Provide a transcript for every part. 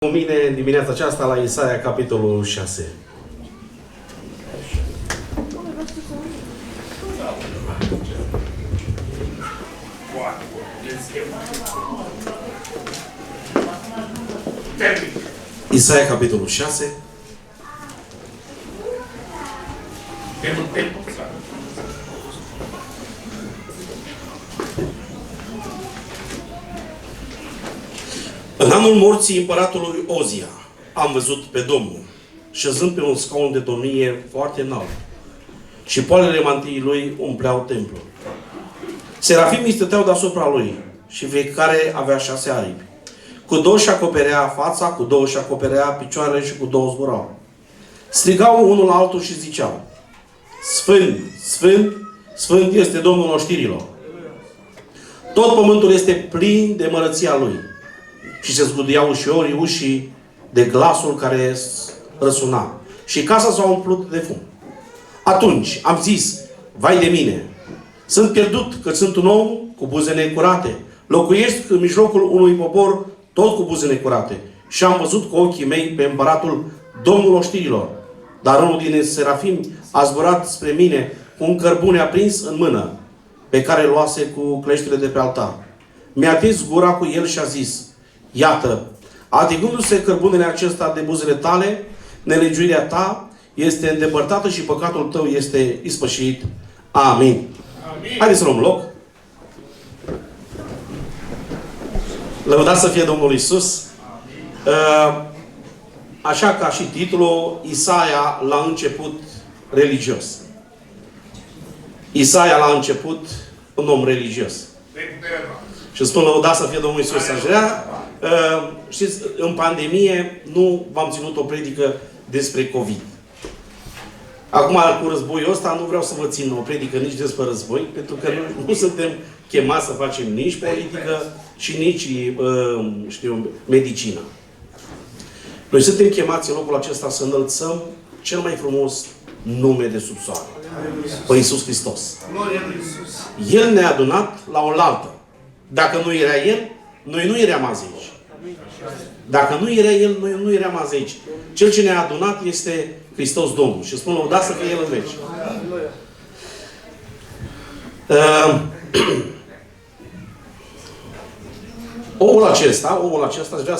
Cu mine în dimineața aceasta la Isaia, capitolul 6. Isaia, capitolul 6. În anul morții împăratului Ozia am văzut pe Domnul, șezând pe un scaun de domnie foarte înalt, și poalele mantiei lui umpleau templul. Serafimii stăteau deasupra lui și fiecare avea 6 aripi. Cu 2 și acoperea fața, cu 2 și acoperea picioarele și cu 2 zburau. Strigau unul la altul și ziceau: Sfânt, Sfânt, Sfânt este Domnul oștirilor. Tot pământul este plin de mărăția lui. Și se zguduiau ușorii ușii de glasul care răsuna. Și casa s-a umplut de fum. Atunci am zis: vai de mine! Sunt pierdut, că sunt un om cu buze necurate. Locuiesc în mijlocul unui popor tot cu buze necurate. Și am văzut cu ochii mei pe împăratul, Domnul oștirilor. Dar unul din serafimi a zburat spre mine cu un cărbune aprins în mână, pe care luase cu cleștile de pe altar. Mi-a atins gura cu el și a zis: iată, atingându-se cărbunele acesta de buzele tale, nelegiuirea ta este îndepărtată și păcatul tău este ispășit. Amin. Amin. Haideți să luăm loc. Lăudat să fie Domnul Iisus. Așa ca și titlul, Isaia la început religios. Isaia la început un om religios. Și spun lăudat să fie Domnul Iisus. Aș vrea, știți, în pandemie nu v-am ținut o predică despre COVID. Acum, cu războiul ăsta, nu vreau să vă țin o predică nici despre război, pentru că nu suntem chemați să facem nici politică și nici, medicină. Noi suntem chemați în locul acesta să înălțăm cel mai frumos nume de sub soare. Pe Iisus Hristos. El ne-a adunat la oaltă. Dacă nu era El, noi nu eram azi aici. Dacă nu era El, noi nu eram azi aici. Cel ce ne-a adunat este Hristos Domnul. Și spun lăudat să fie El în veci. Omul acesta, aș vrea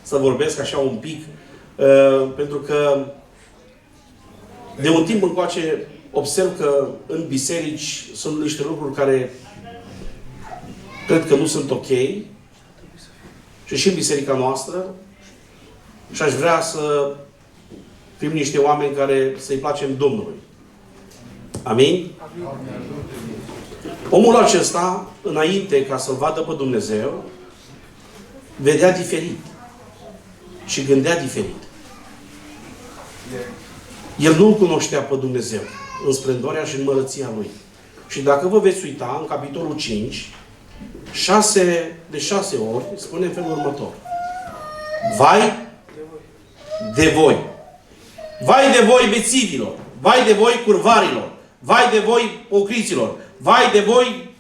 să vorbesc așa un pic, pentru că de un timp încoace observ că în biserici sunt niște lucruri care cred că nu sunt ok. Și în biserica noastră. Și aș vrea să fim niște oameni care să-i placem Domnului. Amin? Omul acesta, înainte ca să-L vadă pe Dumnezeu, vedea diferit. Și gândea diferit. El nu-L cunoștea pe Dumnezeu în splendoarea și în mărăția Lui. Și dacă vă veți uita, în capitolul 5, 6 ori, spune în felul următor: vai de voi! Vai de voi, bețivilor! Vai de voi, curvarilor! Vai de voi, pocriților! Vai de voi,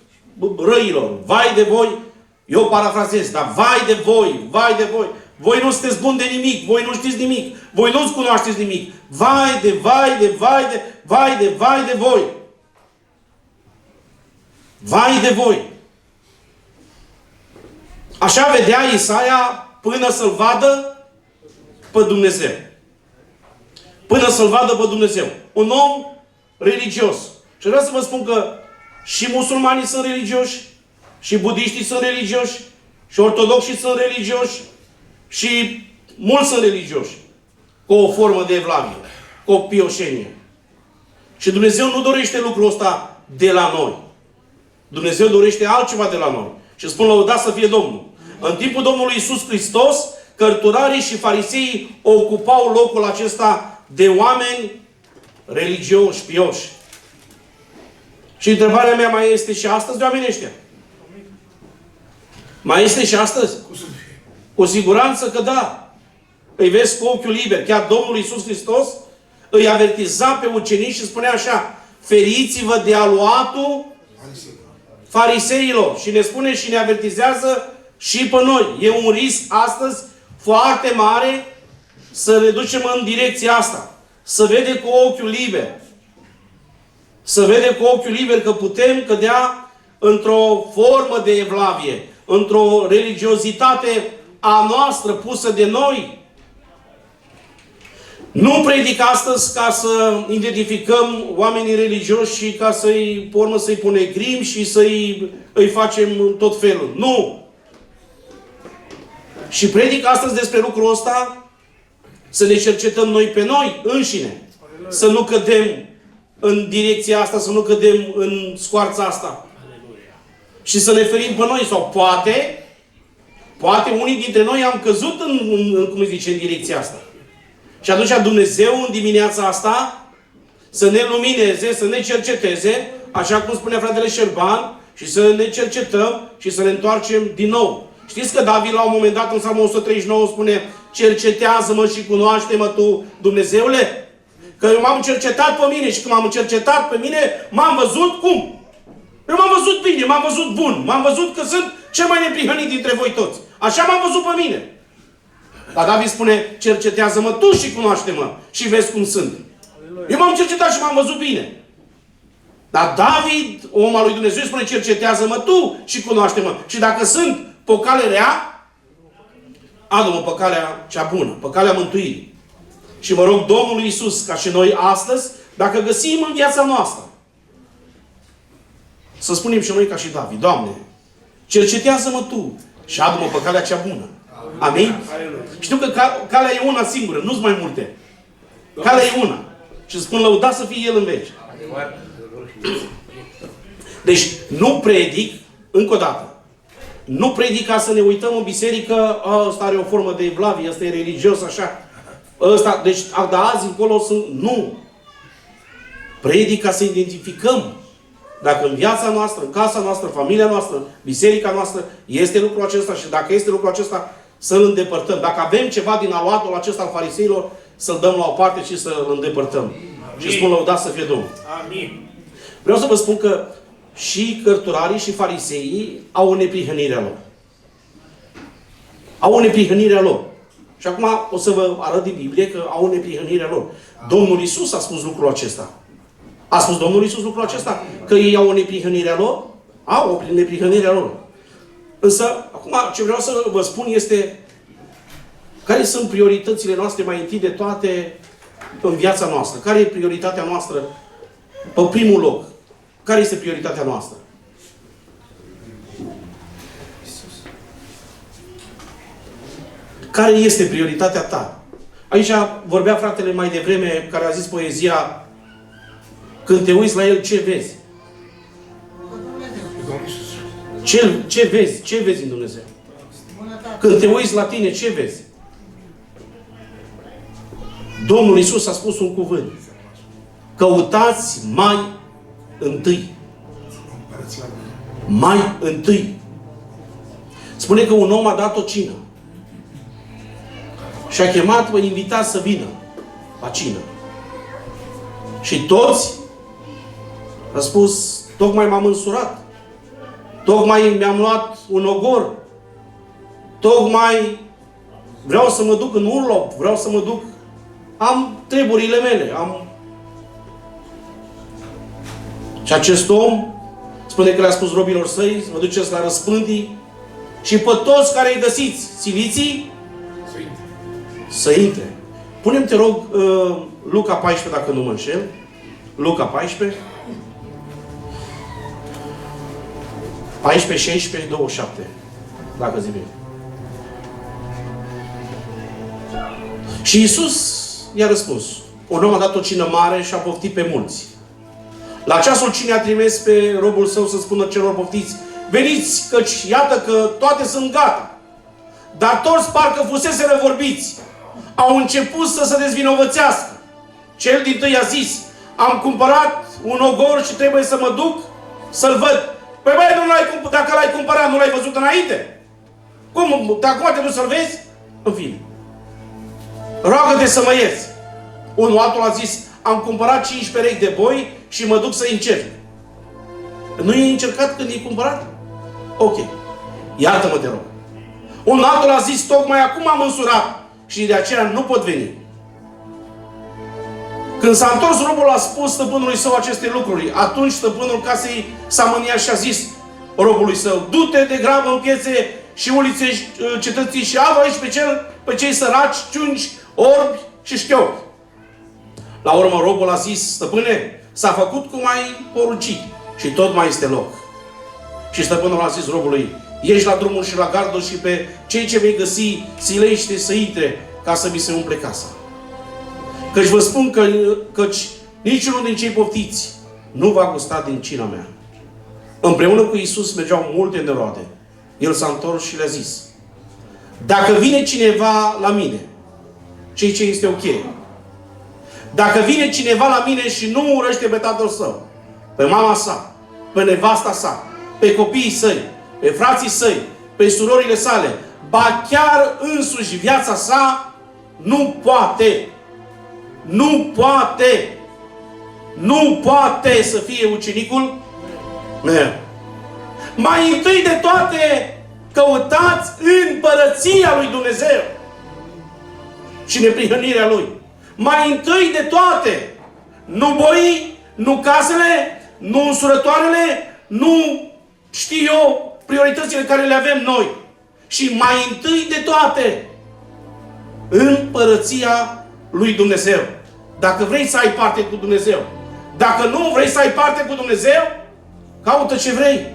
răilor! Vai de voi, eu parafrazez, dar vai de voi! Vai de voi! Voi nu sunteți buni de nimic! Voi nu știți nimic! Voi nu-ți cunoașteți nimic! Vai de, vai de, vai de, vai de, vai de voi! Vai de voi! Așa vedea Isaia până să-L vadă pe Dumnezeu. Până să-L vadă pe Dumnezeu. Un om religios. Și vreau să vă spun că și musulmanii sunt religioși, și budiștii sunt religioși, și ortodoxii sunt religioși, și mulți sunt religioși. Cu o formă de evlavie. Cu o pioșenie. Și Dumnezeu nu dorește lucrul ăsta de la noi. Dumnezeu dorește altceva de la noi. Și spun lăudat să fie Domnul. În timpul Domnului Iisus Hristos, cărturarii și fariseii ocupau locul acesta de oameni religioși, pioși. Și întrebarea mea: mai este și astăzi de oamenii ăștia? Mai este și astăzi? Cu siguranță că da. Îi vezi cu ochiul liber. Chiar Domnul Iisus Hristos îi avertiza pe ucenici și spunea așa: feriți-vă de aluatul fariseilor. Și ne spune și ne avertizează și pe noi. E un risc astăzi foarte mare să ne ducem în direcția asta. Să vede cu ochiul liber. Să vede cu ochiul liber că putem cădea într-o formă de evlavie, într-o religiozitate a noastră pusă de noi. Nu predic astăzi ca să identificăm oamenii religioși și ca să-i pune grim și îi facem tot felul. Nu! Și predic astăzi despre lucrul ăsta, să ne cercetăm noi pe noi înșine. Să nu cădem în direcția asta, să nu cădem în scoarța asta. Și să ne ferim pe noi. Sau poate unii dintre noi am căzut în direcția asta. Și atunci Dumnezeu în dimineața asta să ne lumineze, să ne cerceteze, așa cum spunea fratele Șerban, și să ne cercetăm și să ne întoarcem din nou. Știți că David la un moment dat în Psalmul 139 spune: cercetează-mă și cunoaște-mă tu, Dumnezeule? Că eu m-am cercetat pe mine și când m-am cercetat pe mine, m-am văzut cum? Eu m-am văzut bine, m-am văzut bun, m-am văzut că sunt cel mai neprihănit dintre voi toți. Așa m-am văzut pe mine. Dar David spune: cercetează-mă tu și cunoaște-mă și vezi cum sunt. Eu m-am cercetat și m-am văzut bine. Dar David, om al lui Dumnezeu, spune: cercetează-mă tu și cunoaște-mă. Și dacă sunt pe o cale rea, adu-mă pe calea cea bună, pe calea mântuirii. Și mă rog Domnului Iisus, ca și noi astăzi, dacă găsim în viața noastră, să spunem și noi ca și David: Doamne, cercetează-mă tu și adu-mă pe calea cea bună. Amin? Știu că calea e una singură, nu-s mai multe. Calea e una. Și spun: lăudat să fie El în veci. Deci, nu predic, încă o dată, nu predic ca să ne uităm în biserică: ăsta are o formă de evlavie, ăsta e religios, așa. Ăsta, deci, de azi încolo sunt... Nu! Predic ca să identificăm dacă în viața noastră, în casa noastră, familia noastră, biserica noastră, este lucrul acesta și dacă este lucrul acesta, să-l îndepărtăm. Dacă avem ceva din aluatul acesta al fariseilor, să-l dăm la o parte și să-l îndepărtăm. Amin. Și spun: lăudat să fie Domnul. Amin. Vreau să vă spun că și cărturarii și fariseii au o neprihănire a lor. Au o neprihănire a lor. Și acum o să vă arăt din Biblie că au o neprihănire a lor. Domnul Iisus a spus lucrul acesta. A spus Domnul Iisus lucrul acesta? Că ei au o neprihănire a lor? Au o neprihănire a lor. Însă, acum ce vreau să vă spun este care sunt prioritățile noastre mai întâi de toate în viața noastră. Care e prioritatea noastră pe primul loc? Care este prioritatea noastră? Care este prioritatea ta? Aici vorbea fratele mai devreme, care a zis poezia: când te uiți la El, ce vezi? Ce vezi? Ce vezi în Dumnezeu? Când te uiți la tine, ce vezi? Domnul Iisus a spus un cuvânt: căutați mai întâi. Mai întâi. Spune că un om a dat o cină. Și a chemat pe invitați să vină la cină. Și toți a spus: tocmai m-am însurat. Tocmai mi-am luat un ogor. Tocmai vreau să mă duc în urlop. Vreau să mă duc. Am treburile mele. Și acest om spune că le-a spus robilor săi: vă duceți la răspândii și pe toți care îi găsiți siliții să intre. Punem, te rog, Luca 14, dacă nu mă înșel. Luca 14. 14, 16, 27. Dacă zi bine. Și Iisus i-a răspuns: un om a dat o cină mare și a poftit pe mulți. La ceasul cinei a trimis pe robul său să spună celor poftiți: veniți, căci iată că toate sunt gata. Dar toți parcă fusese răvorbiți. Au început să se dezvinovățească. Cel dintâi a zis: am cumpărat un ogor și trebuie să mă duc să-l văd. Păi băi, dacă l-ai cumpărat, nu l-ai văzut înainte? Cum? De acum te duci să-l vezi? În fine. Roagă-te să mă ierți. Unul altul a zis: am cumpărat 5 perechi de boi și mă duc să încerc. Nu e încercat când e cumpărat? Ok. Iartă-mă, te rog. Un altul a zis, tocmai acum am însurat și de aceea nu pot veni. Când s-a întors robul, a spus stăpânului său aceste lucruri. Atunci stăpânul casei s-a mâniat și a zis robului său, du-te de grabă în piețe și ulițe cetății și adu aici pe cei săraci, ciungi, orbi și șchiopi. La urmă robul a zis, stăpâne, s-a făcut cum ai poruncit și tot mai este loc. Și stăpânul a zis robului, ieși la drumul și la gardul și pe cei ce vei găsi, silește să intre ca să mi se umple casa. Căci vă spun căci niciunul din cei poftiți nu va gusta din cina mea. Împreună cu Iisus mergeau multe neroade. El s-a întors și le-a zis, dacă vine cineva la mine, ce este ok. Dacă vine cineva la mine și nu urăște pe tatăl său, pe mama sa, pe nevasta sa, pe copiii săi, pe frații săi, pe surorile sale, ba chiar însuși viața sa, nu poate să fie ucenicul meu. Mai întâi de toate, căutați împărăția lui Dumnezeu și neprihănirea Lui. Mai întâi de toate, nu boii, nu casele, nu însurătoarele, nu știu eu prioritățile care le avem noi. Și mai întâi de toate, împărăția lui Dumnezeu. Dacă vrei să ai parte cu Dumnezeu, dacă nu vrei să ai parte cu Dumnezeu, caută ce vrei.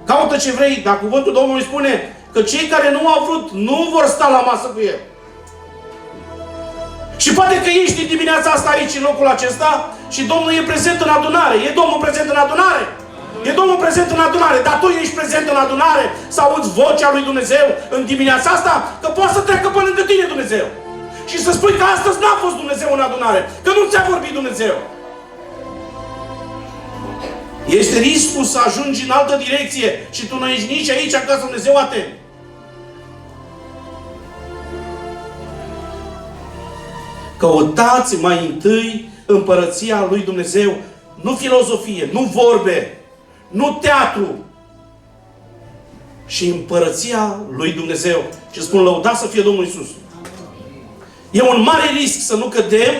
Caută ce vrei. Dar cuvântul Domnului spune că cei care nu au vrut nu vor sta la masă cu El. Și poate că ești în dimineața asta aici, în locul acesta, și Domnul e prezent în adunare. E Domnul prezent în adunare? E Domnul prezent în adunare, dar tu ești prezent în adunare să auzi vocea lui Dumnezeu în dimineața asta, că poate să treacă pe lângă tine Dumnezeu. Și să spui că astăzi n-a fost Dumnezeu în adunare, că nu ți-a vorbit Dumnezeu. Este riscul să ajungi în altă direcție și tu nu ești nici aici ca să Dumnezeu atent. Căutați mai întâi împărăția lui Dumnezeu, nu filozofie, nu vorbe, nu teatru, și împărăția lui Dumnezeu. Și spun, lăudat să fie Domnul Iisus. E un mare risc să nu cădem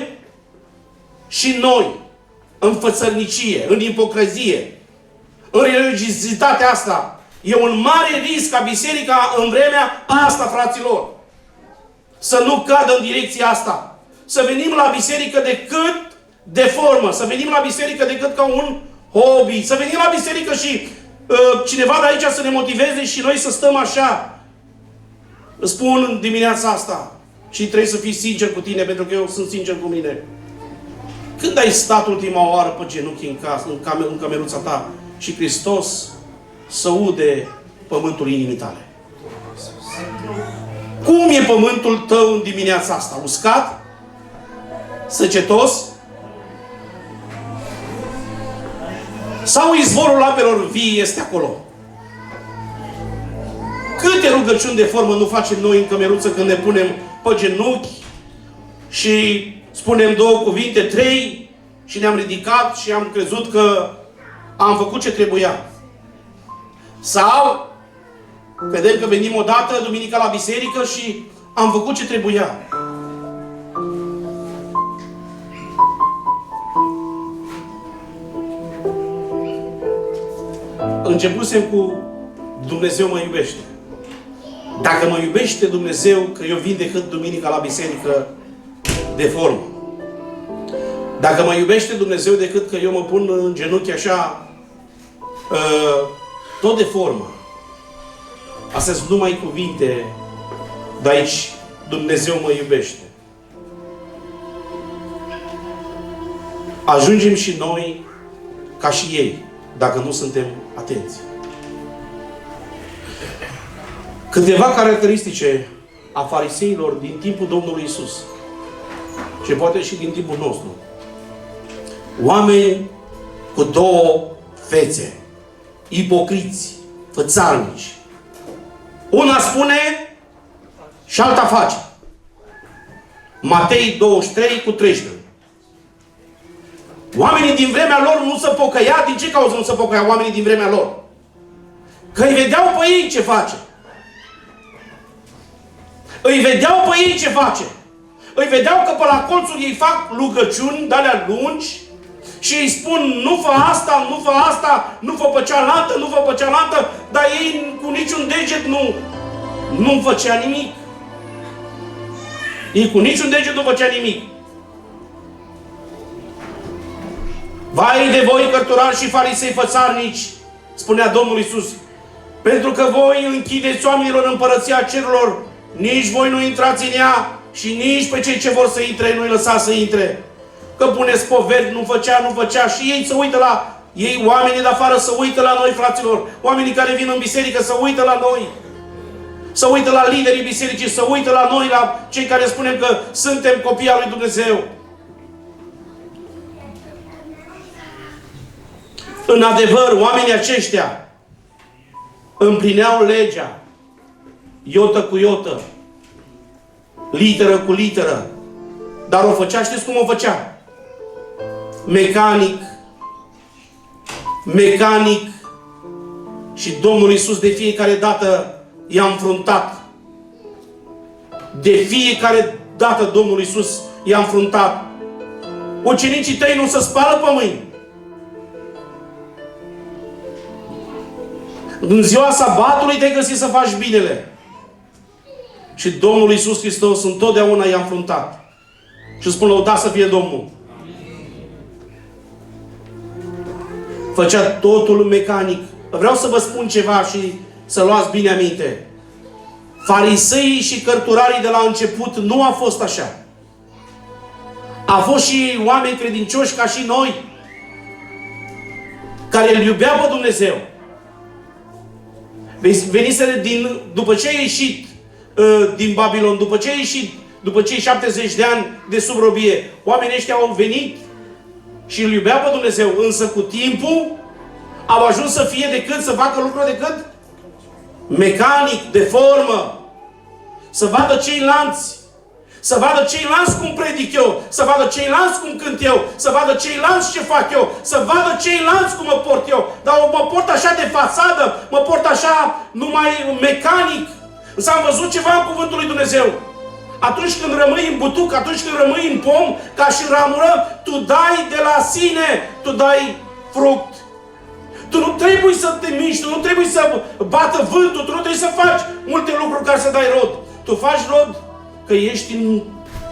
și noi în fățărnicie, în ipocrezie, în religiozitatea asta. E un mare risc ca biserica în vremea asta, fraților, să nu cadă în direcția asta. Să venim la biserică decât de formă, să venim la biserică decât ca un hobby, să venim la biserică și cineva de aici să ne motiveze și noi să stăm așa. Îți spun dimineața asta și trebuie să fii sincer cu tine, pentru că eu sunt sincer cu mine. Când ai stat ultima oară pe genunchi în casă, în cameruța ta și Hristos să ude pământul inimii tale? Cum e pământul tău în dimineața asta? Uscat? Săgetos? Sau izvorul apelor vii este acolo? Câte rugăciuni de formă nu facem noi în cămeruță când ne punem pe genunchi și spunem 2 cuvinte, 3 și ne-am ridicat și am crezut că am făcut ce trebuia? Sau vedem că venim odată duminica la biserică și am făcut ce trebuia? Începusem cu Dumnezeu mă iubește. Dacă mă iubește Dumnezeu, că eu vin decât duminica la biserică de formă. Dacă mă iubește Dumnezeu decât că eu mă pun în genunchi așa, tot de formă. Astea sunt numai cuvinte, de aici Dumnezeu mă iubește. Ajungem și noi ca și ei, dacă nu suntem atenți. Câteva caracteristice a fariseilor din timpul Domnului Iisus și poate și din timpul nostru. Oameni cu 2 fețe, ipocriți, fățarnici. Una spune și alta face. Matei 23:13. Oamenii din vremea lor nu se pocăia. Din ce cauză nu se pocăia oamenii din vremea lor? Că îi vedeau pe ei ce face. Îi vedeau pe ei ce face. Îi vedeau că pe la colțuri ei fac rugăciuni de-alea lungi și îi spun, nu fă asta, nu fă asta, nu fă pe cealaltă, nu fă pe cealaltă, dar ei cu niciun deget nu făcea nimic. Ei cu niciun deget nu făcea nimic. Vai de voi, cărturari și farisei fățarnici, spunea Domnul Iisus, pentru că voi închideți oamenilor împărăția cerurilor, nici voi nu intrați în ea și nici pe cei ce vor să intre nu-i lăsați să intre. Că puneți poveri, nu făcea și ei să uită la ei, oamenii de afară să uită la noi, fraților. Oamenii care vin în biserică să uită la noi. Să uită la liderii bisericii, să uită la noi, la cei care spunem că suntem copii al lui Dumnezeu. În adevăr, oamenii aceștia împlineau legea, iotă cu iotă, literă cu literă, dar o făcea, știți cum o făcea? Mecanic, și Domnul Iisus de fiecare dată i-a înfruntat. De fiecare dată Domnul Iisus i-a înfruntat. Ucenicii tăi nu se spală pe mâini. În ziua sabatului te-ai găsit să faci binele. Și Domnul Iisus Hristos întotdeauna i-a înfruntat. Și spun, lăudat să fie Domnul. Făcea totul mecanic. Vreau să vă spun ceva și să luați bine aminte. Fariseii și cărturarii de la început nu a fost așa. A fost și oameni credincioși ca și noi, care îl iubea pe Dumnezeu. Veniseră după ce a ieșit din Babilon, după ce a ieșit, după cei 70 de ani de sub robie, oamenii ăștia au venit și îl iubeau pe Dumnezeu, însă cu timpul au ajuns să fie decât, să facă lucruri decât mecanic, de formă. Să vadă ceilalți. Să vadă ceilalți cum predic eu. Să vadă ceilalți cum cânt eu. Să vadă ceilalți ce fac eu. Să vadă ceilalți cum mă port eu. Dar mă port așa de fațadă. Mă port așa numai mecanic. Însă am văzut ceva în Cuvântul lui Dumnezeu. Atunci când rămâi în butuc, atunci când rămâi în pom, ca și ramură, tu dai de la sine. Tu dai fruct. Tu nu trebuie să te miști, tu nu trebuie să bată vântul, tu nu trebuie să faci multe lucruri ca să dai rod. Tu faci rod că ești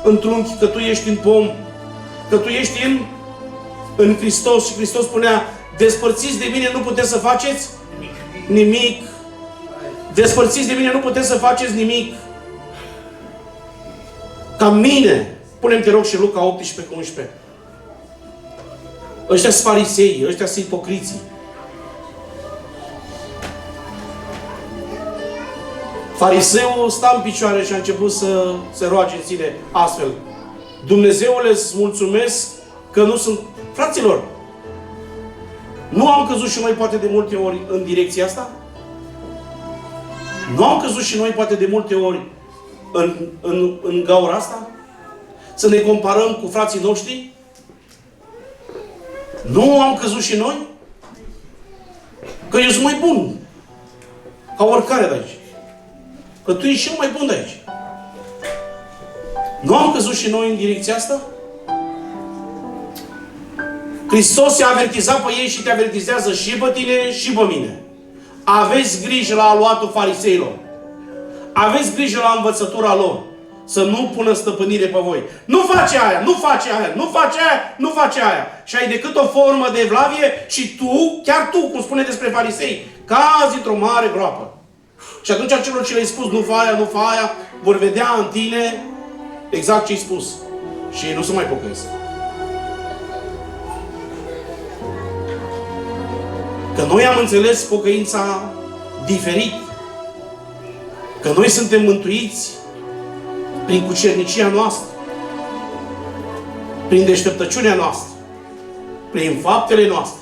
în trunchi, că tu ești în pom, că tu ești în Hristos. Și Hristos spunea, despărțiți de mine nu puteți să faceți nimic. Despărțiți de mine nu puteți să faceți nimic. Ca mine. Punem, te rog, și Luca 18:11. Ăștia sunt farisei, ăștia sunt ipocriții. Fariseul sta în picioare și a început să se roage în sine astfel. Dumnezeule, îți mulțumesc că nu sunt... Fraților, nu am căzut și noi poate de multe ori în direcția asta? Nu am căzut și noi poate de multe ori în gaura asta? Să ne comparăm cu frații noștri? Nu am căzut și noi? Că eu sunt mai bun ca oricare de aici. Că tu ești cel mai bun de aici. Nu am căzut și noi în direcția asta? Hristos i-a avertizat pe ei și te avertizează și pe tine și pe mine. Aveți grijă la aluatul fariseilor. Aveți grijă la învățătura lor. Să nu pună stăpânire pe voi. Nu face aia, nu face aia, nu face aia, nu face aia. Și ai decât o formă de evlavie și tu, chiar tu, cum spune despre farisei, cazi într-o mare groapă. Și atunci celor ce le-ai spus, nu fa aia, nu fa aia, vor vedea în tine exact ce ai spus. Și ei nu se mai pocăiesc. Că noi am înțeles pocăința diferit. Că noi suntem mântuiți prin cucernicia noastră, prin deșteptăciunea noastră, prin faptele noastre.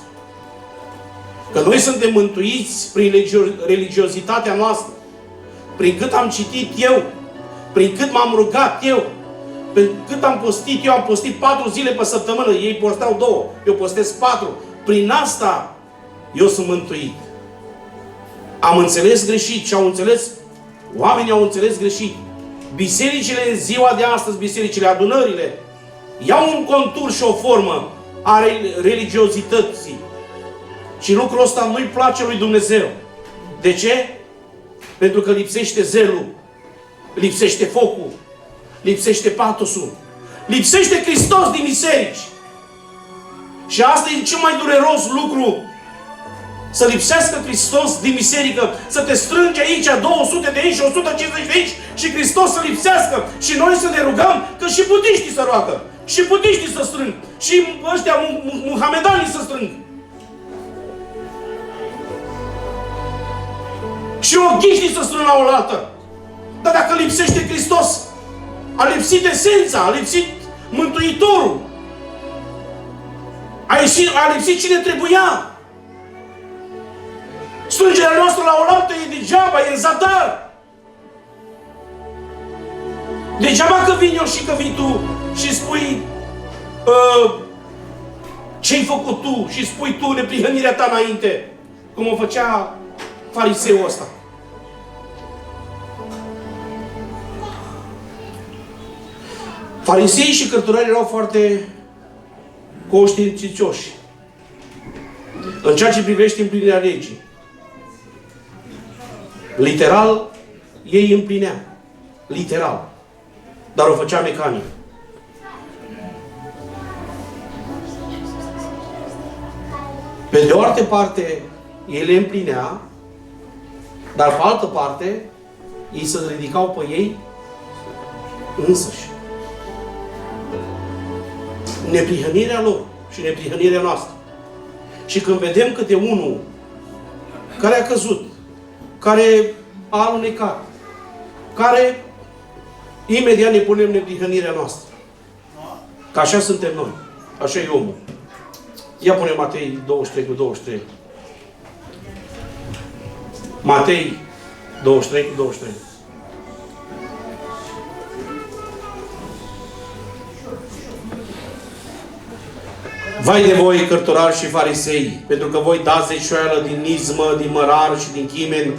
Că noi suntem mântuiți prin religiozitatea noastră, prin cât am citit eu, prin cât m-am rugat eu, prin cât am postit eu, am postit 4 zile pe săptămână, ei postau 2, eu postez 4. Prin asta eu sunt mântuit. Am înțeles greșit și oamenii au înțeles greșit. Bisericile în ziua de astăzi, bisericile, adunările, iau un contur și o formă a religiozității. Și lucrul ăsta nu-i place lui Dumnezeu. De ce? Pentru că lipsește zelul, lipsește focul, lipsește patosul, lipsește Hristos din biserici. Și asta e cel mai dureros lucru. Să lipsească Hristos din biserică, să te strângi aici 200 de aici și 150 de aici și Hristos să lipsească și noi să ne rugăm, că și budiștii să roagă, și budiștii să strâng, și ăștia muhamedanii să strâng. Și oghiștii să strâng la oaltă. Dar dacă lipsește Hristos, a lipsit esența, a lipsit Mântuitorul. A lipsit cine trebuia. Strângerea noastră la oaltă e degeaba, e în zadar. Degeaba că vin eu și că vii tu și spui ce-ai făcut tu și spui tu neprihănirea ta înainte, cum o făcea fariseul ăsta. Fariseii și cărturarii erau foarte conștiințioși în ceea ce privește împlinirea legii. Literal, ei împlinea. Literal. Dar o făcea mecanic. Pe de o altă parte, ei le împlinea, dar pe altă parte, ei se ridicau pe ei însăși. Neprihănirea lor și neprihănirea noastră. Și când vedem câte unul care a căzut, care a alunecat, care imediat ne punem neprihănirea noastră. Că așa suntem noi. Așa e omul. Ia pune Matei 23 cu 23. Matei 23 cu 23. Vai de voi, cărturari și farisei, pentru că voi dați zecioială din nizmă, din mărar și din chimen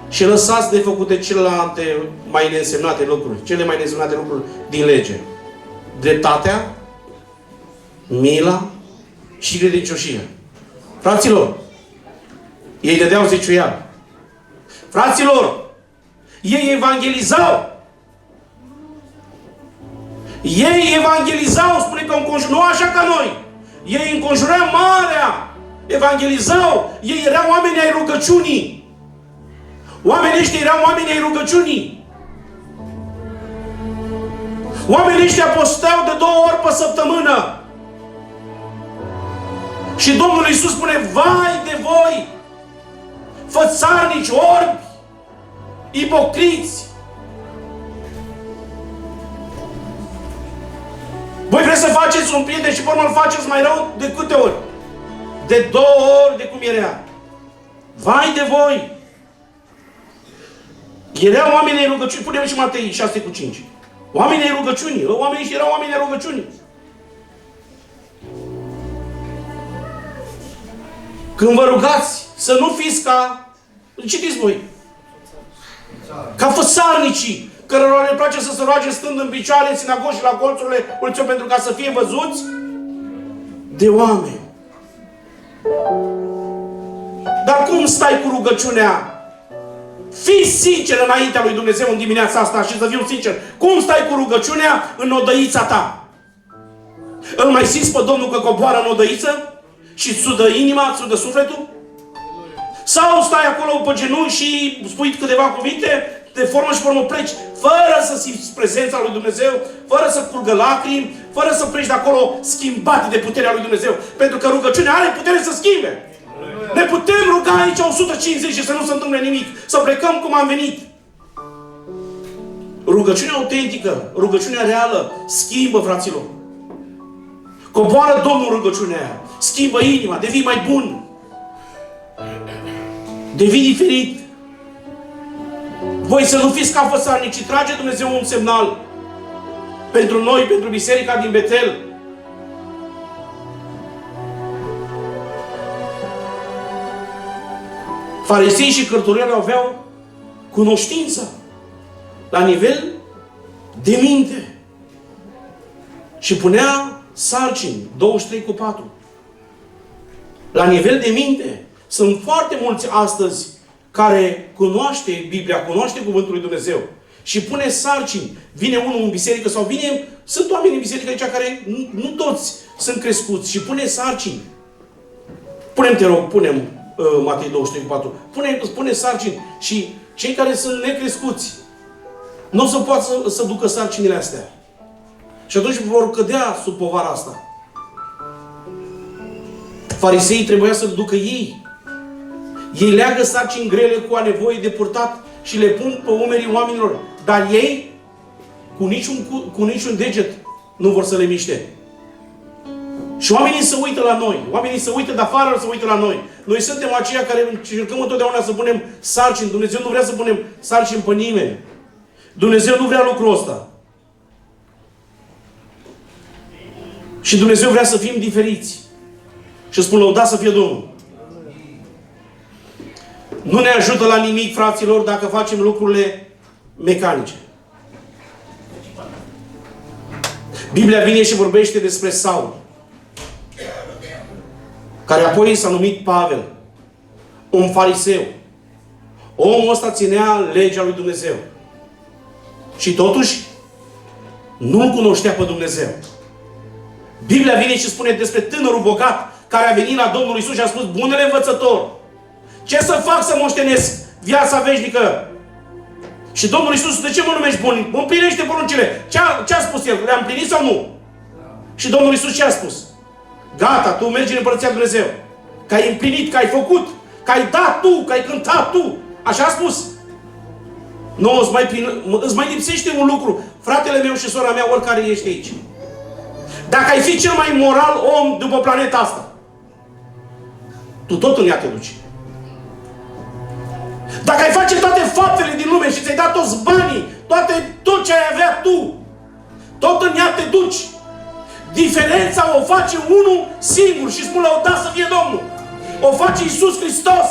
și lăsați de făcute celelalte mai neînsemnate lucruri, cele mai neînsemnate lucruri din lege. Dreptatea, mila și credincioșia. Fraților, ei dădeau zecioială. Fraților, ei evangelizau. Ei evangelizau, spune că nu așa ca noi. Ei înconjurau marea, evangelizau, ei erau oameni ai rugăciunii. Oamenii ăștia erau oameni ai rugăciunii. Oamenii ăștia posteau de 2 ori pe săptămână. Și Domnul Iisus spune, vai de voi, fățarnici, orbi, ipocriți. Voi vreți să faceți un prieten și pe urmă îl faceți mai rău de câte ori? De 2 ori de cum era. Vai de voi! Erau oamenii ai rugăciunii. Punem și Matei 6 cu 5. Oamenii ai rugăciunii. Oamenii erau oamenii ai rugăciunii. Când vă rugați, să nu fiți ca... Citiți voi. Ca fățarnicii, cărora le place să se roage stând în picioare, în sinagogi și la colțurile mulților pentru ca să fie văzuți de oameni. Dar cum stai cu rugăciunea? Fii sincer înaintea lui Dumnezeu în dimineața asta și să fiu sincer. Cum stai cu rugăciunea în odăița ta? Îl mai simți pe Domnul că coboară în odăiță? Și îți sudă inima, îți sudă sufletul? Sau stai acolo pe genunchi și spui câteva cuvinte, de formă și formă pleci, fără să simți prezența lui Dumnezeu, fără să curgă lacrimi, fără să pleci de acolo schimbat de puterea lui Dumnezeu. Pentru că rugăciunea are putere să schimbe. Ne putem ruga aici 150 și să nu se întâmple nimic. Să plecăm cum am venit. Rugăciunea autentică, rugăciunea reală, schimbă, fraților. Coboară Domnul rugăciunea aia. Schimbă inima, devii mai bun. Devii diferit. Voi să nu fiți ca fățarnici, ci trage Dumnezeu un semnal pentru noi, pentru biserica din Betel. Farisei și cărturarii aveau cunoștință la nivel de minte. Și punea sarcini, 23:4. La nivel de minte. Sunt foarte mulți astăzi care cunoaște Biblia, cunoaște Cuvântul lui Dumnezeu și pune sarcini. Vine unul în biserică sau sunt oameni în biserică aici care nu toți sunt crescuți și pune sarcini. Te rog, Matei 23:4. Pune sarcini și cei care sunt necrescuți nu o să poată să ducă sarcinile astea. Și atunci vor cădea sub povara asta. Fariseii trebuia să ducă ei. Ei leagă sarcini grele cu a nevoie de purtat și le pun pe umerii oamenilor. Dar ei, cu niciun deget, nu vor să le miște. Și oamenii se uită la noi. Oamenii se uită de afară, se uită la noi. Noi suntem aceia care încercăm întotdeauna să punem sarcini. Dumnezeu nu vrea să punem sarcini pe nimeni. Dumnezeu nu vrea lucrul ăsta. Și Dumnezeu vrea să fim diferiți. Și spun, lăudat să fie Domnul. Nu ne ajută la nimic, fraților, dacă facem lucrurile mecanice. Biblia vine și vorbește despre Saul, care apoi s-a numit Pavel, un fariseu. Omul ăsta ținea legea lui Dumnezeu. Și totuși, nu-L cunoștea pe Dumnezeu. Biblia vine și spune despre tânărul bogat care a venit la Domnul Iisus și a spus, bunele învățător, ce să fac să moștenesc viața veșnică? Și Domnul Iisus, de ce mă numești bun? Mă împlinește poruncile. Ce a spus El? Le-a împlinit sau nu? Și Domnul Iisus ce a spus? Gata, tu mergi în Împărăția Dumnezeu. Că ai împlinit, că ai făcut, că ai dat tu, că ai cântat tu. Așa a spus. Nu, îți mai lipsește un lucru. Fratele meu și sora mea, oricare ești aici. Dacă ai fi cel mai moral om după planeta asta, tu tot în ea te duci. Dacă ai face toate faptele din lume și ți-ai dat toți banii, tot ce ai avea tu, tot în ea te duci. Diferența o face unul singur și spun, lăudat să fie Domnul. O face Iisus Hristos.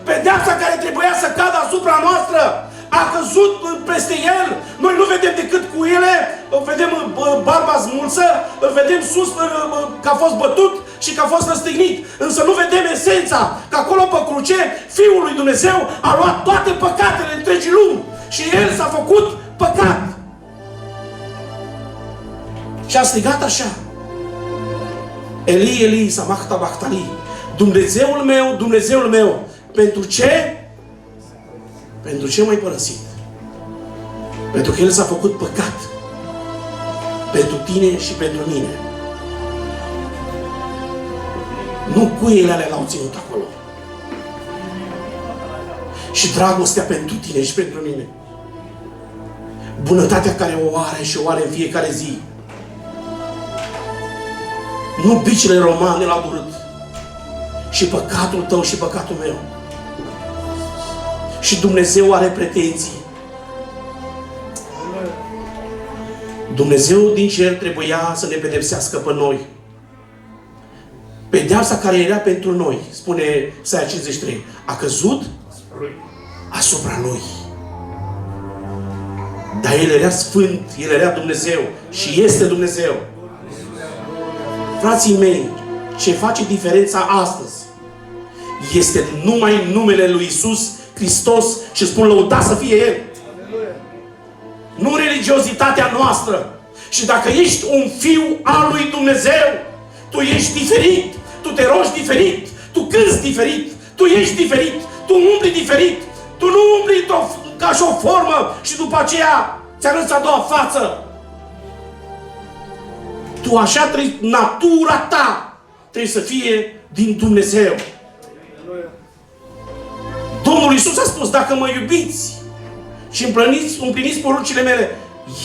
Pedeapsa care trebuia să cadă asupra noastră a căzut peste El. Noi nu vedem decât cu ele, vedem barba smulsă, îl vedem sus că a fost bătut și că a fost răstignit. Însă nu vedem esența, că acolo pe cruce Fiul lui Dumnezeu a luat toate păcatele întregii lumi și El s-a făcut păcat. Și a strigat așa, Eli, Eli, sabachthani, Dumnezeul meu, pentru ce? Pentru ce m-ai părăsit? Pentru că El s-a făcut păcat. Pentru tine și pentru mine. Nu cuiele alea l-au ținut acolo. Și dragostea pentru tine și pentru mine. Bunătatea care o are și o are în fiecare zi. Nu bicile romane l-au durut. Și păcatul tău și păcatul meu. Și Dumnezeu are pretenții. Dumnezeu din cer trebuia să ne pedepsească pe noi. Pedeapsa care era pentru noi, spune Isaia 53, a căzut asupra Lui. Dar El era Sfânt, El era Dumnezeu și este Dumnezeu. Frații mei, ce face diferența astăzi este numai numele lui Iisus Hristos și spun lăudat să fie El. Nu religiozitatea noastră. Și dacă ești un fiu al lui Dumnezeu, tu ești diferit, tu te rogi diferit, tu cânti diferit, tu ești diferit, tu umbli diferit, tu nu umbli ca și o formă și după aceea ți-arăți a doua față. Tu așa trebuie, natura ta trebuie să fie din Dumnezeu. Domnul Iisus a spus, dacă mă iubiți și împliniți poruncile mele,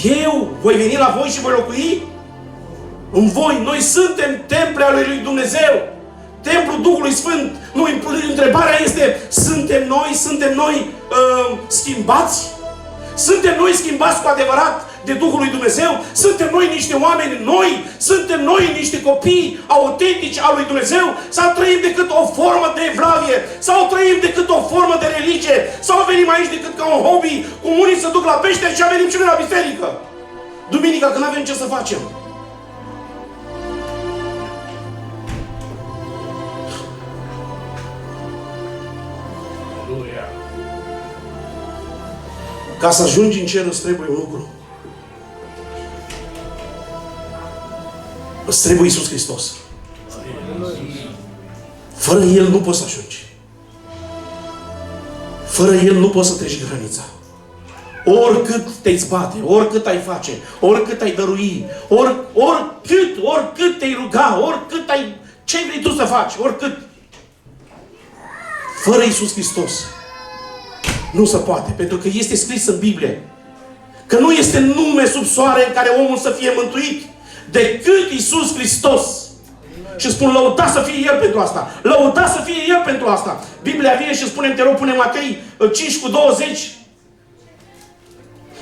eu voi veni la voi și voi locui în voi. Noi suntem temple ale lui Dumnezeu. Templul Duhului Sfânt. Nu, întrebarea este, suntem noi schimbați? Suntem noi schimbați cu adevărat de Duhul lui Dumnezeu? Suntem noi niște oameni noi? Suntem noi niște copii autentici al lui Dumnezeu? Sau trăim decât o formă de evlavie? Sau trăim decât o formă de religie? Sau venim aici decât ca un hobby? Cum unii se duc la pește și venim și noi la biserică? dacă nu avem ce să facem. Ca să ajungi în cer îți trebuie un lucru. Îți trebuie Iisus Hristos. Fără El nu poți să ajungi. Fără El nu poți să treci granița. Oricât te-ai zbate, oricât ai face, oricât ai dărui, oricât te-ai ruga, oricât ai... Ce vrei tu să faci, oricât. Fără Iisus Hristos nu se poate. Pentru că este scris în Biblie că nu este nume sub soare în care omul să fie mântuit decât Iisus Hristos. Și spun, lăuda să fie El pentru asta. Lăuda să fie El pentru asta. Biblia vine și spune, te rog, pune Matei 5:20.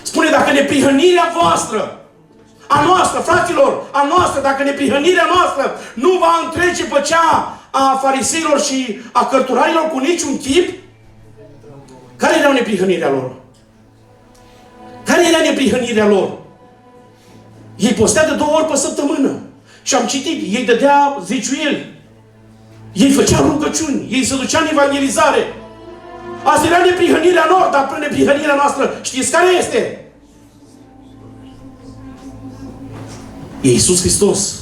Spune, dacă neprihănirea voastră, a noastră, fraților, a noastră, dacă neprihănirea noastră nu va întrece pe cea a fariseilor și a cărturarilor cu niciun chip, care era neprihănirea lor? Care era neprihănirea lor? Ei postea de 2 ori pe săptămână. Și am citit, ei dădea zeciuieli. Ei făceau rugăciuni. Ei se duceau în evangelizare. Asta era neprihănirea lor, dar prin neprihănirea noastră, știți care este? E Iisus Hristos.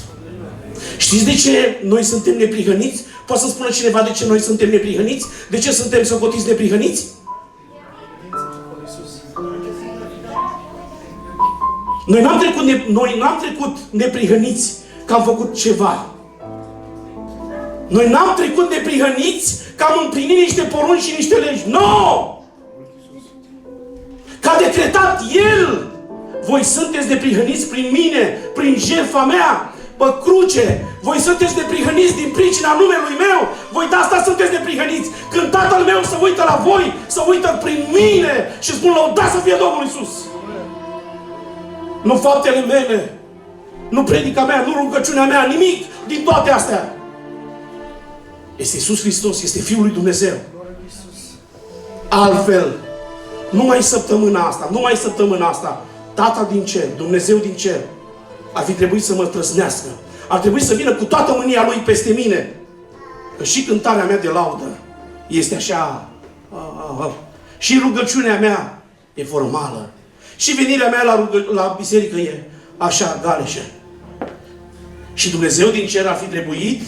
Știți de ce noi suntem neprihăniți? Poate să spună cineva de ce noi suntem neprihăniți? De ce suntem socotiți neprihăniți? Noi n-am trecut neprihăniți că am făcut ceva. Noi n-am trecut neprihăniți că am împlinit niște porunci și niște legi. Nu! No! Că a decretat El. Voi sunteți neprihăniți prin mine, prin jertfa mea, pe cruce. Voi sunteți neprihăniți din pricina numelui meu. Voi de asta sunteți neprihăniți. Când Tatăl meu se uită la voi, se uită prin mine și spun, lăudați să fie Domnul Iisus. Nu faptele mele, nu predica mea, nu rugăciunea mea, nimic din toate astea. Este Iisus Hristos, este Fiul lui Dumnezeu. Altfel, numai săptămâna asta, Tatăl din cer, Dumnezeu din cer, ar fi trebuit să mă trăsnească. Ar trebui să vină cu toată mânia Lui peste mine. Că și cântarea mea de laudă este așa. Și rugăciunea mea e formală. Și venirea mea la biserică e așa, galeșă. Și Dumnezeu din cer ar fi trebuit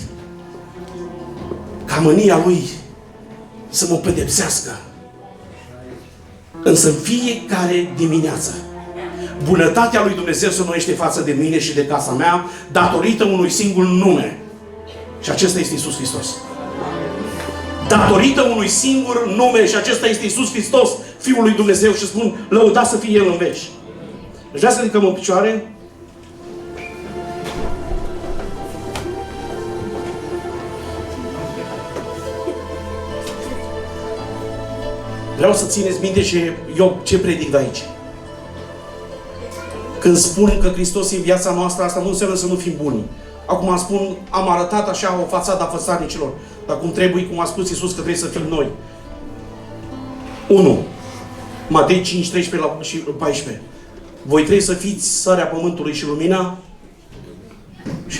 ca mânia Lui să mă pedepsească. Însă în fiecare dimineață bunătatea lui Dumnezeu se înnoiește față de mine și de casa mea datorită unui singur nume. Și acesta este Iisus Hristos. Datorită unui singur nume și acesta este Iisus Hristos, Fiul lui Dumnezeu, și spun, lăudați să fie El în veci. Vreau să ridicăm în picioare. Vreau să țineți minte și eu ce predic de aici. Când spun că Hristos e în viața noastră, asta nu înseamnă să nu fim buni. Acum spun, am arătat așa o fațadă a fățarnicilor. Dar cum trebuie, cum a spus Iisus, că trebuie să fim noi. 1. Matei 5, 13 și 14. Voi trebuie să fiți sarea pământului și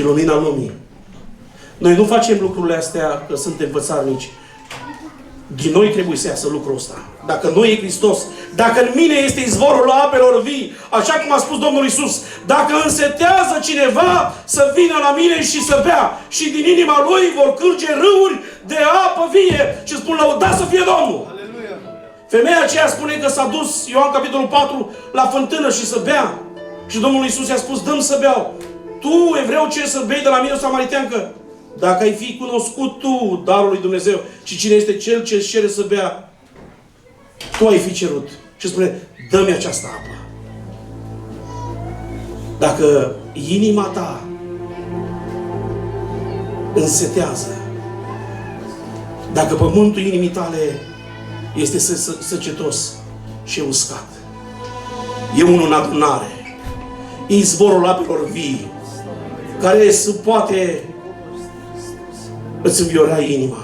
lumina lumii. Noi nu facem lucrurile astea că suntem fățarnici. Din noi trebuie să iasă lucrul ăsta. Dacă nu e Hristos, dacă în mine este izvorul apelor vii, așa cum a spus Domnul Iisus, dacă însetează cineva să vină la mine și să bea, și din inima lui vor curge râuri de apă vie, și spun, lăudați să fie Domnul. Aleluia. Femeia aceea spune că s-a dus, Ioan capitolul 4, la fântână și să bea. Și Domnul Iisus i-a spus, dă-mi să beau. Tu, evreu, ce să bei de la mine, o samariteancă? Dacă ai fi cunoscut tu darul lui Dumnezeu și cine este cel ce îți cere să bea, tu ai fi cerut. Și spune, dă-mi această apă. Dacă inima ta însetează, dacă pământul inimii tale este săcetos și uscat, e unul în adunare, e izvorul apelor vii, care se poate îți înviora inima.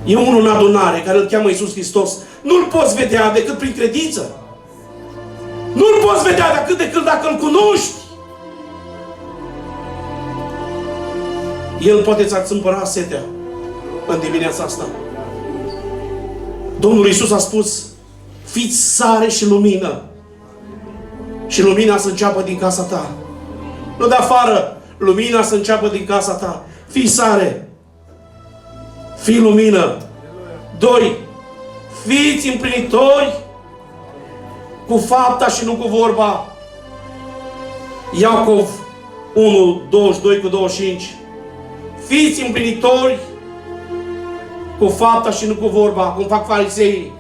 E unul în adunare care îl cheamă Iisus Hristos. Nu-L poți vedea decât prin credință. Nu-L poți vedea decât de când dacă Îl cunoști. El poate ți-a împăra setea în dimineața asta. Domnul Iisus a spus, fiți sare și lumină. Și lumina să înceapă din casa ta. Nu de afară. Lumina să înceapă din casa ta. Fii sare. Fii lumină. 2. Fiți împlinitori cu fapta și nu cu vorba. Iacov 1, 22 cu 25. Fiți împlinitori cu fapta și nu cu vorba, cum fac fariseii.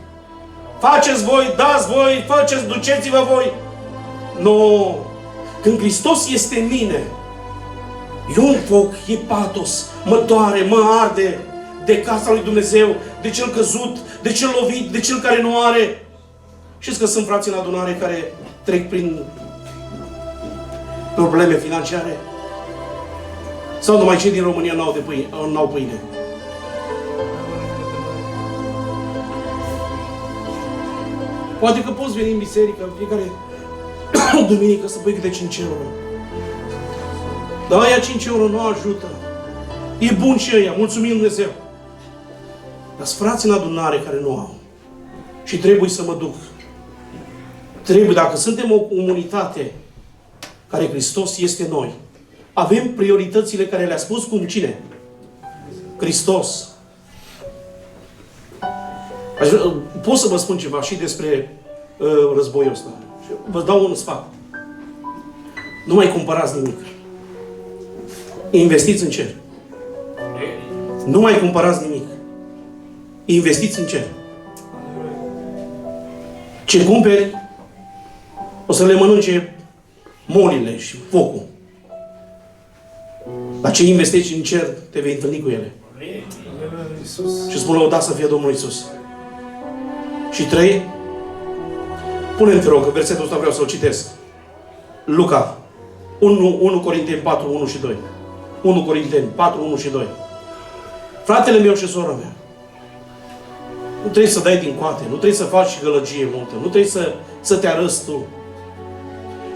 Faceți voi, dați voi, faceți, duceți-vă voi. Nu. Când Hristos este în mine, e un foc, e patos, mă doare, mă arde de casa lui Dumnezeu, de cel căzut, de cel lovit, de cel care nu are. Știți că sunt frații în adunare care trec prin probleme financiare? Sau numai cei din România n-au pâine? Poate că poți veni în biserică în fiecare duminică să pui câte 5 euro. Dar aia 5 euro nu ajută. E bun și ăia, mulțumim Dumnezeu. Dar sunt frați în adunare care nu au. Și trebuie să mă duc. Trebuie, dacă suntem o comunitate care Hristos este noi, avem prioritățile care le-a spus cum cine? Hristos. Pot să vă spun ceva și despre războiul ăsta. Vă dau un sfat. Nu mai cumpărați nimic. Investiți în cer. Nu mai cumpărați nimic. Investiți în cer. Ce cumperi, o să le mănânce molile și focul. Dar ce investești în cer, te vei întâlni cu ele. Și spun lăudat să fie Domnul Iisus. Și 3, pune-mi, te rog, că versetul ăsta vreau să-l citesc. Luca 1 Corinteni 4, 1 și 2. 1 Corinteni 4, 1 și 2. Fratele meu și sora mea, nu trebuie să dai din coate, nu trebuie să faci gălăgie multă, nu trebuie să te arăți tu.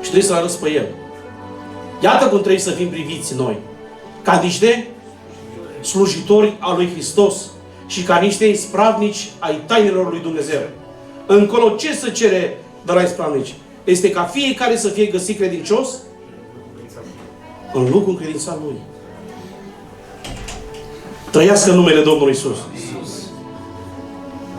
Și trebuie să arăți pe El. Iată cum trebuie să fim priviți noi. Ca niște slujitori al lui Hristos și ca niște ispravnici ai tainelor lui Dumnezeu. Încolo ce să cere de la ispravnici? Este ca fiecare să fie găsit credincios în lucru încredințat Lui. Trăiască numele Domnului Iisus.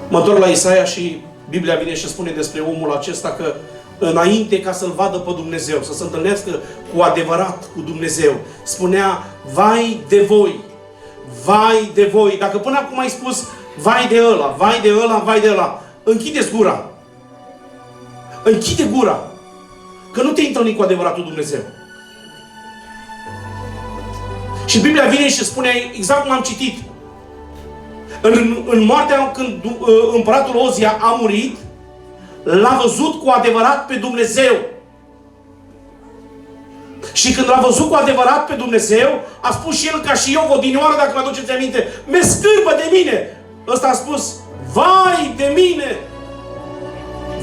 Mă întorc la Isaia și Biblia vine și spune despre omul acesta că înainte ca să-L vadă pe Dumnezeu, să se întâlnească cu adevărat cu Dumnezeu, spunea, vai de voi, vai de voi. Dacă până acum ai spus, vai de ăla, vai de ăla, vai de ăla, închideți gura. Închide gura. Că nu te-ai întâlnit cu adevăratul Dumnezeu. Și Biblia vine și spune, exact cum am citit, în moartea când împăratul Ozia a murit, l-a văzut cu adevărat pe Dumnezeu. Și când l-a văzut cu adevărat pe Dumnezeu, a spus și el, ca și eu, odinioară, dacă mă aduceți aminte, me scârbă de mine. Ăsta a spus, vai de mine!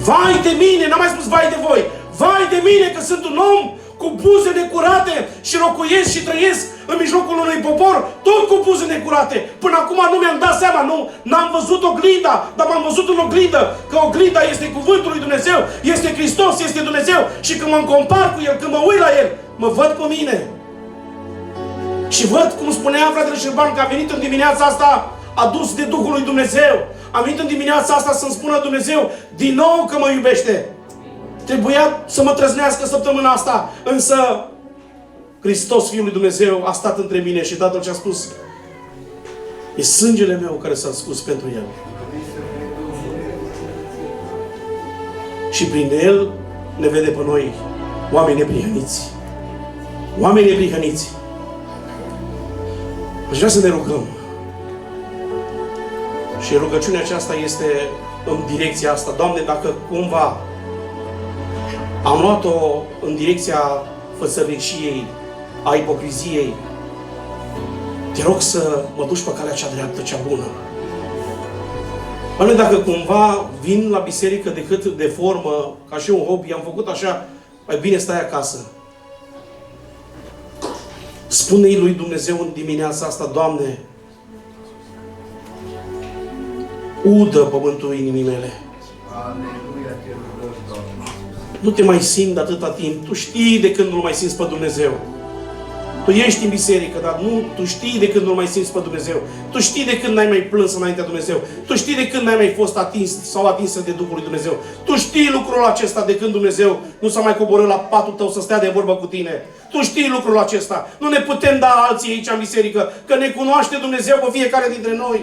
Vai de mine! N-am mai spus vai de voi! Vai de mine că sunt un om cu buze necurate și locuiesc și trăiesc în mijlocul unui popor, tot cu buze necurate. Până acum nu mi-am dat seama, n-am văzut oglinda, dar m-am văzut în oglindă, că oglinda este cuvântul lui Dumnezeu, este Hristos, este Dumnezeu. Și când mă compar cu El, când mă uit la El, mă văd pe mine. Și văd, cum spunea fratele Șerban, că a venit în dimineața asta adus de Duhul lui Dumnezeu. A venit în dimineața asta să-mi spună Dumnezeu din nou că mă iubește. Trebuia să mă trăznească săptămâna asta, însă Hristos, Fiul lui Dumnezeu, a stat între mine și Tatăl ce-a spus, e sângele meu care s-a scurs pentru El. Și prin El ne vede pe noi oameni neprihăniți. Oameni neprihăniți. Aș vrea să ne rugăm. Și rugăciunea aceasta este în direcția asta. Doamne, dacă cumva am luat-o în direcția fățărniciei, a ipocriziei, te rog să mă duci pe calea cea dreaptă, cea bună. Oameni, dacă cumva vin la biserică decât de formă, ca și un hobby, am făcut așa, mai bine stai acasă. Spune-i lui Dumnezeu în dimineața asta, Doamne, udă pământul inimii mele. Nu te mai simt de atâta timp. Tu știi de când nu mai simți pe Dumnezeu. Tu ești în biserică, dar nu, tu știi de când nu mai simți pe Dumnezeu. Tu știi de când n-ai mai plâns înaintea Dumnezeu. Tu știi de când n-ai mai fost atins sau atinsă de Duhul lui Dumnezeu. Tu știi lucrul acesta de când Dumnezeu nu s-a mai coborât la patul tău să stea de vorbă cu tine. Tu știi lucrul acesta. Nu ne putem da alții aici în biserică, că ne cunoaște Dumnezeu pe fiecare dintre noi.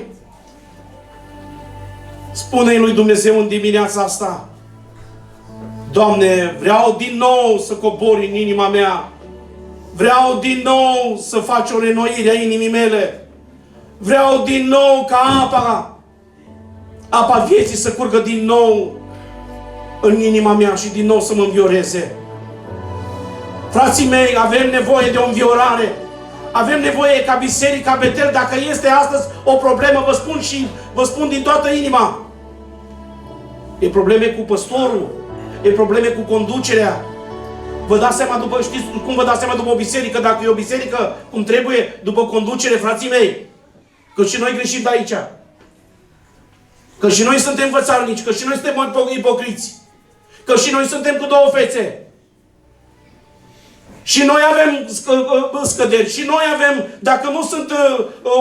Spune-i lui Dumnezeu în dimineața asta, Doamne, vreau din nou să cobori în inima mea. Vreau din nou să faci o renoire a inimii mele. Vreau din nou ca apa vieții să curgă din nou în inima mea și din nou să mă învioreze. Frații mei, avem nevoie de o înviorare. Avem nevoie ca Biserica Betel, dacă este astăzi o problemă, vă spun din toată inima. E probleme cu păstorul, e probleme cu conducerea. Vă dați seama știți cum vă dați seama după o biserică, dacă e o biserică cum trebuie, după conducere, frații mei? Că și noi greșim de aici. Că și noi suntem fățarnici, că și noi suntem ipocriți. Că și noi suntem cu două fețe. Și noi avem scăderi. Și noi avem, dacă nu sunt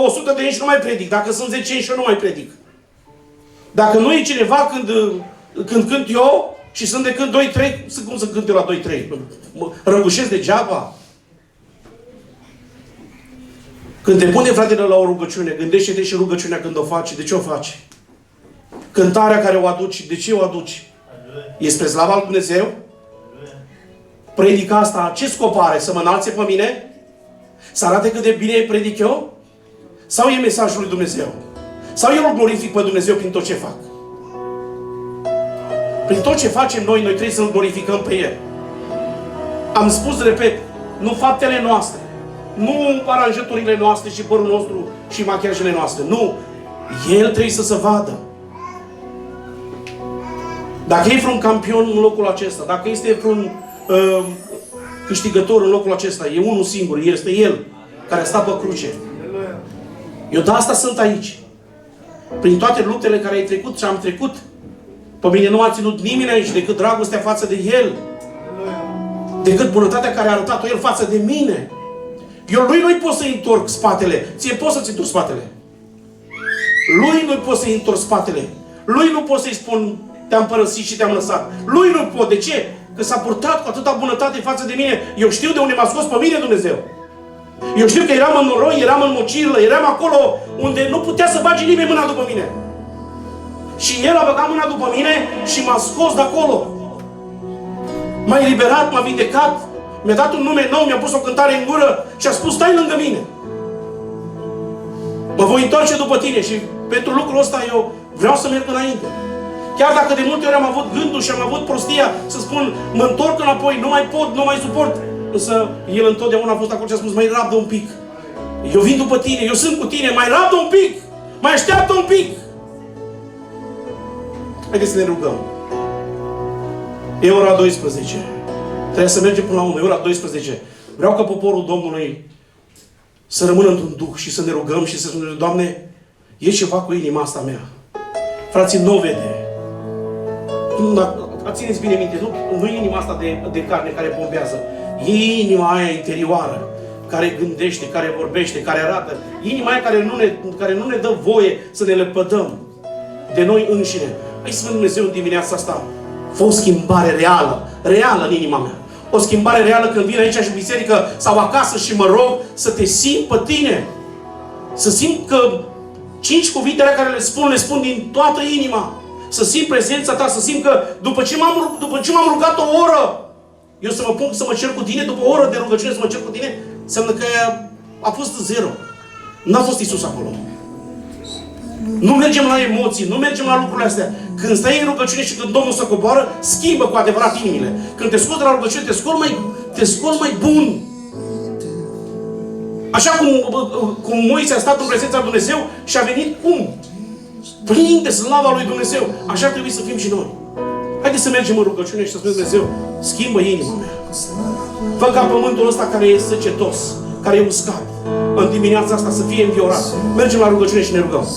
100 de inși, nu mai predic. Dacă sunt 10 inși, eu nu mai predic. Dacă nu e cineva când cânt eu, și sunt de cânt 2-3, cum să cânt eu la 2-3? Mă răgușesc degeaba. Când te pune fratele la o rugăciune, gândește-te și rugăciunea când o faci. De ce o faci? Cântarea care o aduci, de ce o aduci? E spre slava lui Dumnezeu? Predica asta, ce scop are? Să mă înalțe pe mine? Să arate cât de bine predic eu? Sau e mesajul lui Dumnezeu? Sau eu îl glorific pe Dumnezeu prin tot ce fac? Prin tot ce facem noi trebuie să-L glorificăm pe El. Am spus, repet, nu faptele noastre, nu aranjăturile noastre și părul nostru și machiajele noastre. Nu. El trebuie să se vadă. Dacă e vreun campion în locul acesta, dacă este vreun câștigător în locul acesta, e unul singur, este El care stă pe cruce. Eu de asta sunt aici. Prin toate luptele care ai trecut și am trecut, pe mine nu m-a ținut nimeni aici decât dragostea față de El. Decât bunătatea care a arătat-o El față de mine. Eu lui nu-i pot să-i întorc spatele. Ție poți să-ți întorci spatele. Lui nu-i pot să-i întorc spatele. Lui nu pot să-i spun te-am părăsit și te-am lăsat. Lui nu pot. De ce? Că s-a purtat cu atâta bunătate față de mine. Eu știu de unde m-a scos pe mine Dumnezeu. Eu știu că eram în noroi, eram în mocirlă, eram acolo unde nu putea să bage nimeni mâna după mine. Și El a băgat mâna după mine și m-a scos de acolo. M-a eliberat, m-a vindecat, mi-a dat un nume nou, mi-a pus o cântare în gură și a spus, stai lângă mine. Mă voi întoarce după tine și pentru lucrul ăsta eu vreau să merg înainte. Chiar dacă de multe ori am avut gândul și am avut prostia să spun, mă întorc înapoi, nu mai pot, nu mai suport. Însă El întotdeauna a fost acolo și a spus, mai rabdă un pic. Eu vin după tine, eu sunt cu tine, mai rabdă un pic, mai așteaptă un pic. Haideți să ne rugăm. E ora 12. Trebuie să mergem până la 1. E ora 12. Vreau ca poporul Domnului să rămână într-un duh și să ne rugăm și să spunem, Doamne, e ceva cu inima asta mea. Frații, nu o vede. Țineți bine minte, nu e inima asta de carne care bombează. E inima aia interioară, care gândește, care vorbește, care arată. Inima aia care nu ne dă voie să ne lepădăm de noi înșine. Hai să vedem Dumnezeu în dimineața asta. Fă o schimbare reală în inima mea. O schimbare reală când vin aici și în biserică sau acasă și mă rog să te simt pe tine. Să simt că 5 cuvintele care le spun din toată inima. Să simt prezența ta, să simt că după ce m-am rugat o oră, eu să mă pun să mă cer cu tine, după o oră de rugăciune să mă cer cu tine, înseamnă că a fost zero. N-a fost Iisus acolo. Nu mergem la emoții, nu mergem la lucrurile astea. Când stai în rugăciune și când Domnul se coboară, schimbă cu adevărat inimile. Când te scoți de la rugăciune, te scoli mai bun. Așa cum Moise a stat în prezența lui Dumnezeu și a venit cum? plin de slava lui Dumnezeu. Așa ar trebui să fim și noi. Haideți să mergem în rugăciune și să spunem Dumnezeu, schimbă inima mea. Fă ca pământul ăsta care e săgetos, care e uscat, în dimineața asta să fie înviorat. Mergem la rugăciune și ne rugăm.